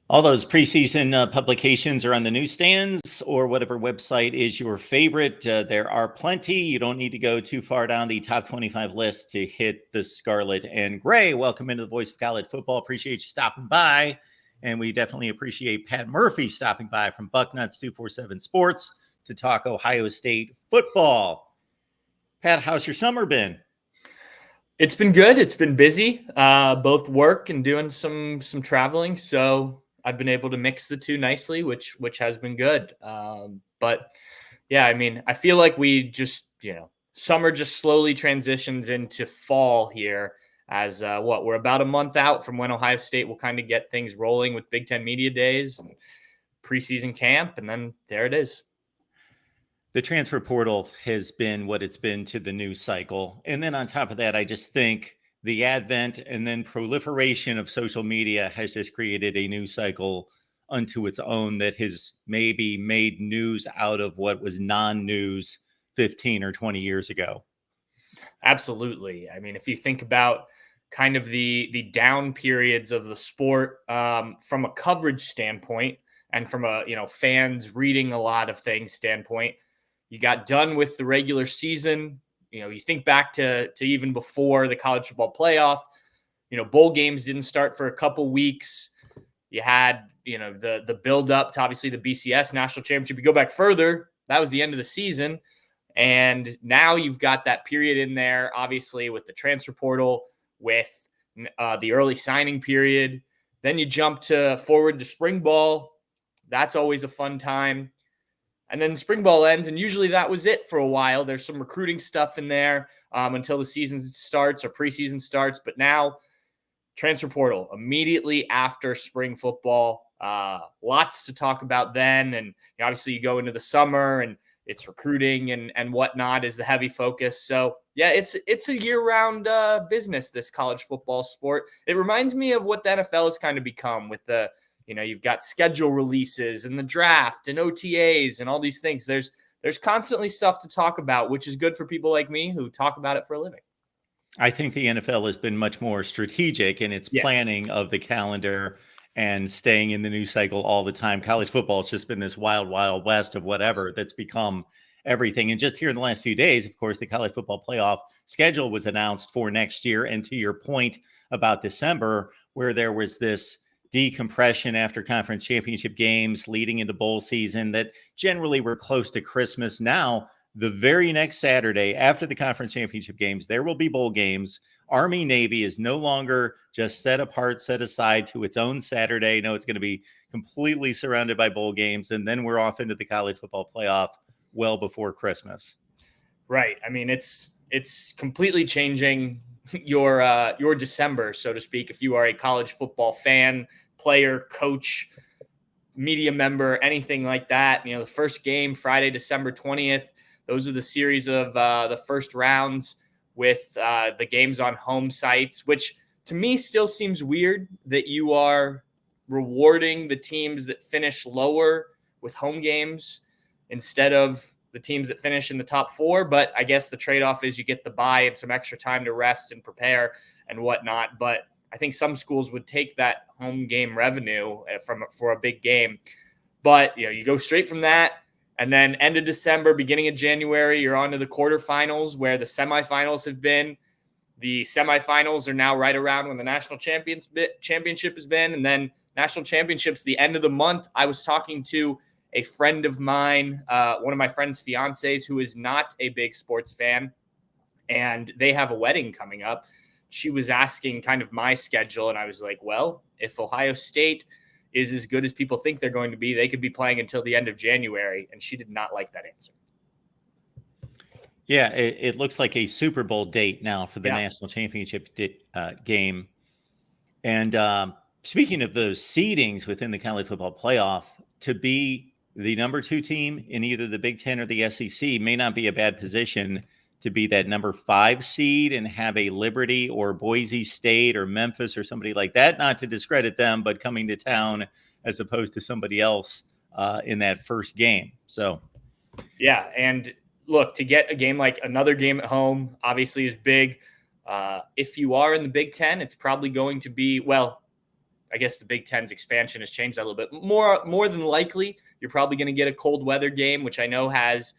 All those preseason publications are on the newsstands or whatever website is your favorite. There are plenty. You don't need to go too far down the top 25 list to hit the Scarlet and Gray. Welcome into the Voice of College Football. Appreciate you stopping by. And we definitely appreciate Pat Murphy stopping by from Bucknuts 247 Sports to talk Ohio State football. Pat, how's your summer been? It's been good. It's been busy, both work and doing some traveling. So I've been able to mix the two nicely, which has been good. But yeah, I mean, I feel like we just, summer just slowly transitions into fall here as we're about a month out from when Ohio State will kind of get things rolling with Big Ten Media Days and preseason camp. And then there it is. The transfer portal has been what it's been to the news cycle. And then on top of that, I just think the advent and then proliferation of social media has just created a news cycle unto its own that has maybe made news out of what was non-news 15 or 20 years ago. Absolutely. I mean, if you think about kind of the down periods of the sport from a coverage standpoint and from a, fans reading a lot of things standpoint, you got done with the regular season. You think back to even before the college football playoff, bowl games didn't start for a couple weeks. You had, the build up to obviously the BCS national championship. You go back further, that was the end of the season. And now you've got that period in there, obviously with the transfer portal, with the early signing period. Then you jump forward to spring ball. That's always a fun time. And then spring ball ends, and usually that was it for a while. There's some recruiting stuff in there until the season starts or preseason starts. But now, transfer portal immediately after spring football. Lots to talk about then. And obviously you go into the summer, and it's recruiting and whatnot is the heavy focus. So, yeah, it's a year-round business, this college football sport. It reminds me of what the NFL has kind of become with the – you've got schedule releases and the draft and OTAs and all these things. There's constantly stuff to talk about, which is good for people like me who talk about it for a living. I think the NFL has been much more strategic in its planning of the calendar and staying in the news cycle all the time. College football has just been this wild, wild west of whatever that's become everything. And just here in the last few days, of course, the college football playoff schedule was announced for next year. And to your point about December, where there was this decompression after conference championship games leading into bowl season that generally were close to Christmas. Now, the very next Saturday after the conference championship games, there will be bowl games. Army Navy is no longer just set apart, set aside to its own Saturday. No, it's going to be completely surrounded by bowl games. And then we're off into the college football playoff well before Christmas. Right. I mean, it's completely changing your December, so to speak, if you are a college football fan, player, coach, media member, anything like that. The first game, Friday, December 20th, those are the series of the first rounds with the games on home sites, which to me still seems weird that you are rewarding the teams that finish lower with home games instead of the teams that finish in the top four. But I guess the trade-off is you get the bye and some extra time to rest and prepare and whatnot. But I think some schools would take that home game revenue for a big game. But, you go straight from that. And then end of December, beginning of January, you're on to the quarterfinals where the semifinals have been. The semifinals are now right around when the national championship has been. And then national championships, the end of the month. I was talking to a friend of mine, one of my friend's fiancés, who is not a big sports fan, and they have a wedding coming up. She was asking kind of my schedule, and I was like, well, if Ohio State is as good as people think they're going to be, they could be playing until the end of January, and she did not like that answer. Yeah, it looks like a Super Bowl date now for the national championship game. And speaking of those seedings within the college football playoff, to be the number 2 team in either the Big Ten or the SEC may not be a bad position to be that number 5 seed and have a Liberty or Boise State or Memphis or somebody like that, not to discredit them, but coming to town as opposed to somebody else in that first game. So, yeah. And look, to get a game like another game at home obviously is big. If you are in the Big Ten, it's probably going to be, well, I guess the Big Ten's expansion has changed that a little bit. More than likely, you're probably going to get a cold weather game, which I know has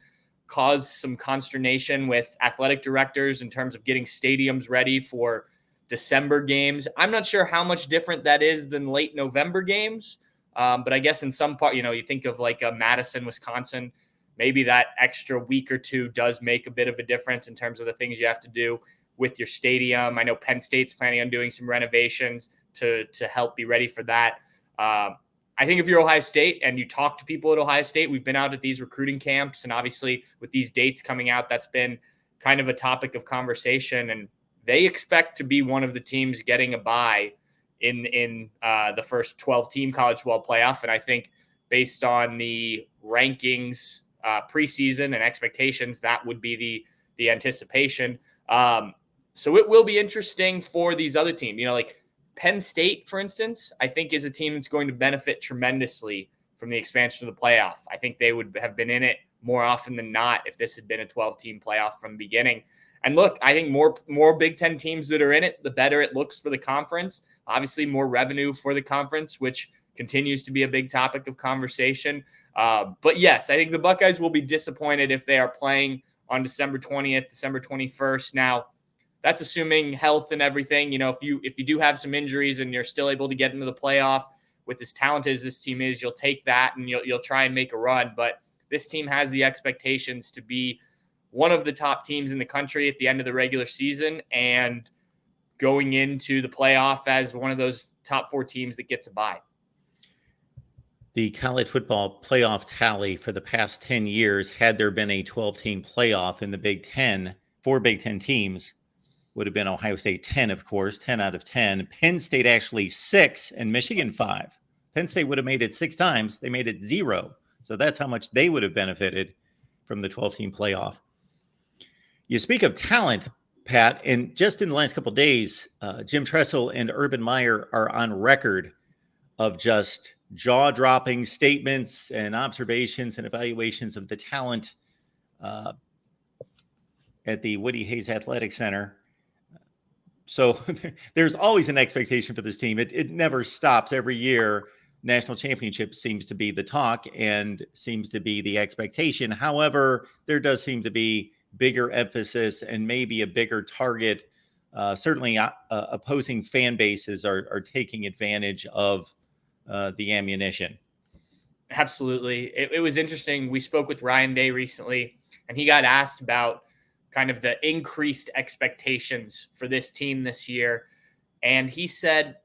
caused some consternation with athletic directors in terms of getting stadiums ready for December games. I'm not sure how much different that is than late November games, but I guess in some part, you think of like a Madison, Wisconsin, maybe that extra week or two does make a bit of a difference in terms of the things you have to do with your stadium. I know Penn State's planning on doing some renovations to help be ready for that. I think if you're Ohio State and you talk to people at Ohio State, we've been out at these recruiting camps, and obviously with these dates coming out, that's been kind of a topic of conversation, and they expect to be one of the teams getting a bye in the first 12-team college football playoff. And I think based on the rankings preseason and expectations, that would be the anticipation. So it will be interesting for these other teams. Like Penn State, for instance, I think is a team that's going to benefit tremendously from the expansion of the playoff. I think they would have been in it more often than not if this had been a 12-team playoff from the beginning. And look, I think more Big Ten teams that are in it, the better it looks for the conference. Obviously, more revenue for the conference, which continues to be a big topic of conversation. But yes, I think the Buckeyes will be disappointed if they are playing on December 20th, December 21st. Now, that's assuming health and everything. If you do have some injuries and you're still able to get into the playoff with as talented as this team is, you'll take that and you'll try and make a run. But this team has the expectations to be one of the top teams in the country at the end of the regular season and going into the playoff as one of those top 4 teams that gets a bye. The college football playoff tally for the past 10 years, had there been a 12-team playoff in the Big Ten, 4 Big Ten teams would have been Ohio State 10, of course, 10 out of 10. Penn State actually 6 and Michigan 5. Penn State would have made it 6 times. They made it 0. So that's how much they would have benefited from the 12-team playoff. You speak of talent, Pat, and just in the last couple of days, Jim Tressel and Urban Meyer are on record of just jaw-dropping statements and observations and evaluations of the talent at the Woody Hayes Athletic Center. So there's always an expectation for this team. It never stops. Every year, national championship seems to be the talk and seems to be the expectation. However, there does seem to be bigger emphasis and maybe a bigger target. Certainly opposing fan bases are taking advantage of the ammunition. Absolutely. It was interesting. We spoke with Ryan Day recently, and he got asked about kind of the increased expectations for this team this year. And he said,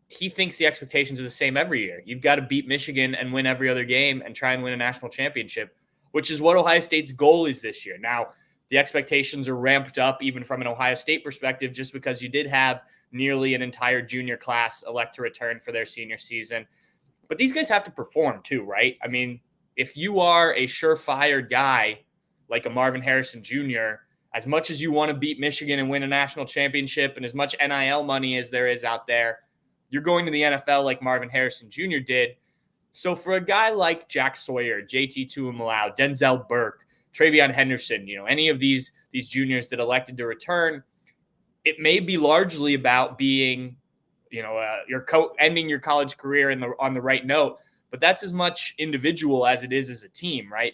he thinks the expectations are the same every year. You've got to beat Michigan and win every other game and try and win a national championship, which is what Ohio State's goal is this year. Now, the expectations are ramped up even from an Ohio State perspective, just because you did have nearly an entire junior class elect to return for their senior season. But these guys have to perform too, right? I mean, if you are a surefire guy like a Marvin Harrison Jr., as much as you want to beat Michigan and win a national championship and as much NIL money as there is out there, you're going to the NFL like Marvin Harrison Jr. did. So for a guy like Jack Sawyer, JT Tuimoloau, Denzel Burke, Travion Henderson, any of these juniors that elected to return, it may be largely about being, ending your college career on the right note, but that's as much individual as it is as a team, right?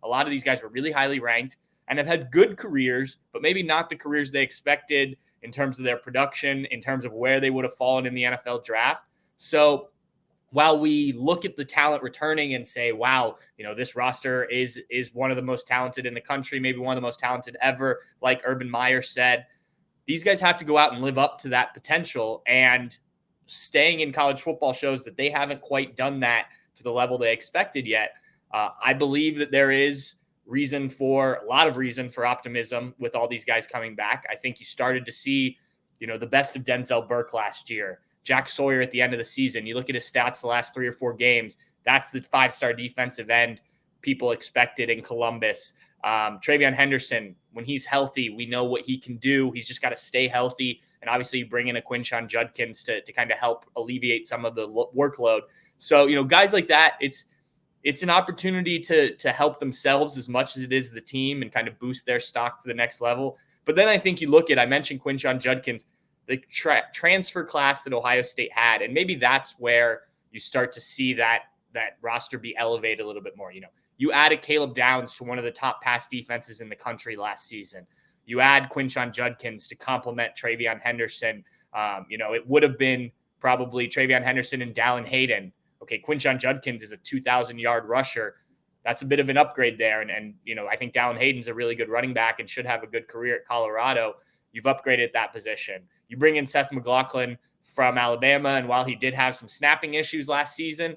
A lot of these guys were really highly ranked and have had good careers, but maybe not the careers they expected in terms of their production, in terms of where they would have fallen in the NFL draft. So while we look at the talent returning and say, wow, this roster is one of the most talented in the country, maybe one of the most talented ever, like Urban Meyer said, these guys have to go out and live up to that potential. And staying in college football shows that they haven't quite done that to the level they expected yet. I believe that there is a lot of reason for optimism with all these guys coming back. I think you started to see, the best of Denzel Burke last year. Jack Sawyer at the end of the season. You look at his stats the last 3 or 4 games. That's the 5-star defensive end people expected in Columbus. Travion Henderson, when he's healthy, we know what he can do. He's just got to stay healthy. And obviously you bring in a Quinshon Judkins to kind of help alleviate some of the workload. So, guys like that, it's an opportunity to help themselves as much as it is the team and kind of boost their stock for the next level. But then I think you look at, I mentioned Quinshon Judkins, the transfer class that Ohio State had, and maybe that's where you start to see that roster be elevated a little bit more. You added Caleb Downs to one of the top pass defenses in the country last season. You add Quinshon Judkins to complement Travion Henderson. It would have been probably Travion Henderson and Dallin Hayden. Okay, Quinshon Judkins is a 2,000-yard rusher. That's a bit of an upgrade there. And I think Dallin Hayden's a really good running back and should have a good career at Colorado. You've upgraded that position. You bring in Seth McLaughlin from Alabama, and while he did have some snapping issues last season,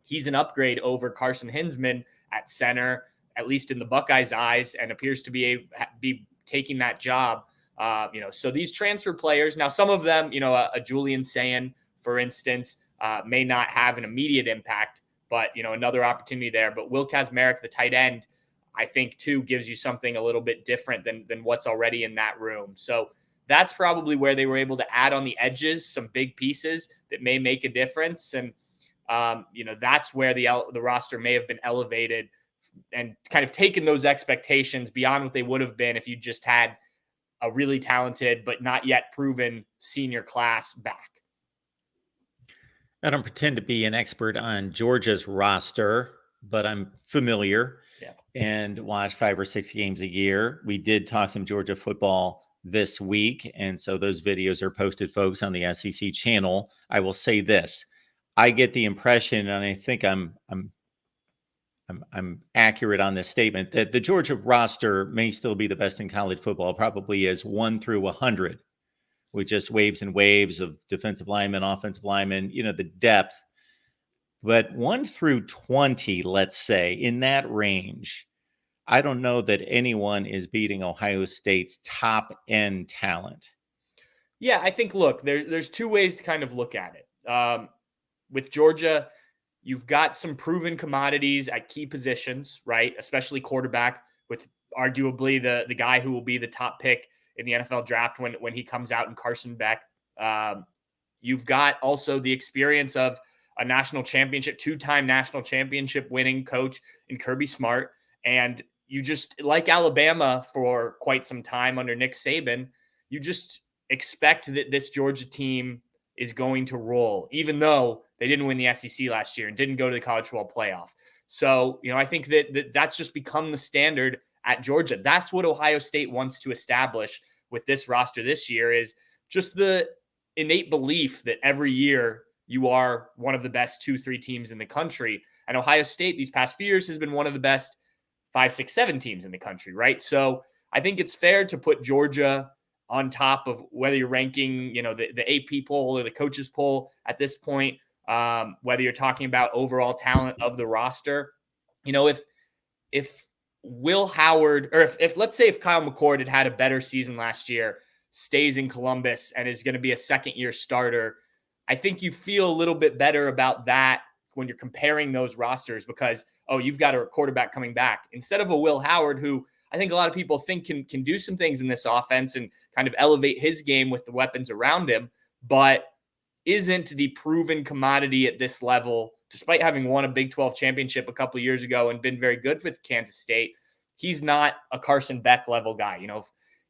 he's an upgrade over Carson Hinsman at center, at least in the Buckeyes' eyes, and appears to be taking that job. So these transfer players, now some of them, a Julian Sayin, for instance, may not have an immediate impact, but, another opportunity there. But Will Kazmarek, the tight end, I think, too, gives you something a little bit different than what's already in that room. So that's probably where they were able to add on the edges some big pieces that may make a difference. And, that's where the roster may have been elevated and kind of taken those expectations beyond what they would have been if you just had a really talented but not yet proven senior class back. I don't pretend to be an expert on Georgia's roster, but I'm familiar and watch 5 or 6 games a year. We did talk some Georgia football this week, and so those videos are posted, folks, on the SEC channel. I will say this. I get the impression, and I think I'm accurate on this statement, that the Georgia roster may still be the best in college football, probably as 1 through 100, with just waves and waves of defensive linemen, offensive linemen, the depth. But 1 through 20, let's say, in that range, I don't know that anyone is beating Ohio State's top end talent. Yeah, I think, look, there's 2 ways to kind of look at it. With Georgia, you've got some proven commodities at key positions, right? Especially quarterback, with arguably the guy who will be the top pick in the NFL draft when he comes out in Carson Beck. You've got also the experience of a national championship, 2-time national championship winning coach in Kirby Smart. And you just, like Alabama for quite some time under Nick Saban, you just expect that this Georgia team is going to roll, even though they didn't win the SEC last year and didn't go to the college football playoff. So, I think that's just become the standard at Georgia. That's what Ohio State wants to establish with this roster this year, is just the innate belief that every year you are one of the best 2-3 teams in the country. And Ohio State these past few years has been one of the best 5, 6, 7 teams in the country, right? So I think it's fair to put Georgia on top of whether you're ranking, the AP poll or the coaches poll at this point, whether you're talking about overall talent of the roster. If Will Howard, or if let's say if Kyle McCord had a better season last year, stays in Columbus and is going to be a second-year starter, I think you feel a little bit better about that when you're comparing those rosters because, you've got a quarterback coming back instead of a Will Howard who I think a lot of people think can do some things in this offense and kind of elevate his game with the weapons around him, but isn't the proven commodity at this level, despite having won a Big 12 championship a couple of years ago and been very good with Kansas State. He's not a Carson Beck level guy.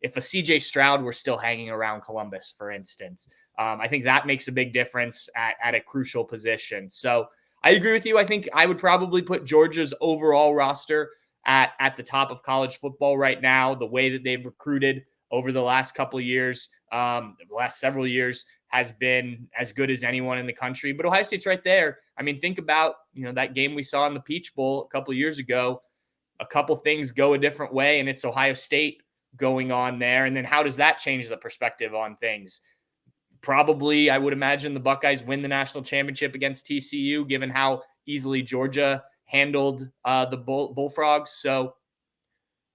If a CJ Stroud were still hanging around Columbus, for instance, I think that makes a big difference at a crucial position. So I agree with you. I think I would probably put Georgia's overall roster at the top of college football right now. The way that they've recruited over the last couple of years, the last several years, has been as good as anyone in the country. But Ohio State's right there. I mean, think about, that game we saw in the Peach Bowl a couple of years ago. A couple things go a different way, and it's Ohio State going on there. And then how does that change the perspective on things? Probably, I would imagine the Buckeyes win the national championship against TCU, given how easily Georgia handled the Bullfrogs. So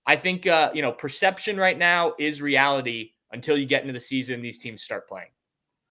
I think, perception right now is reality until you get into the season, these teams start playing.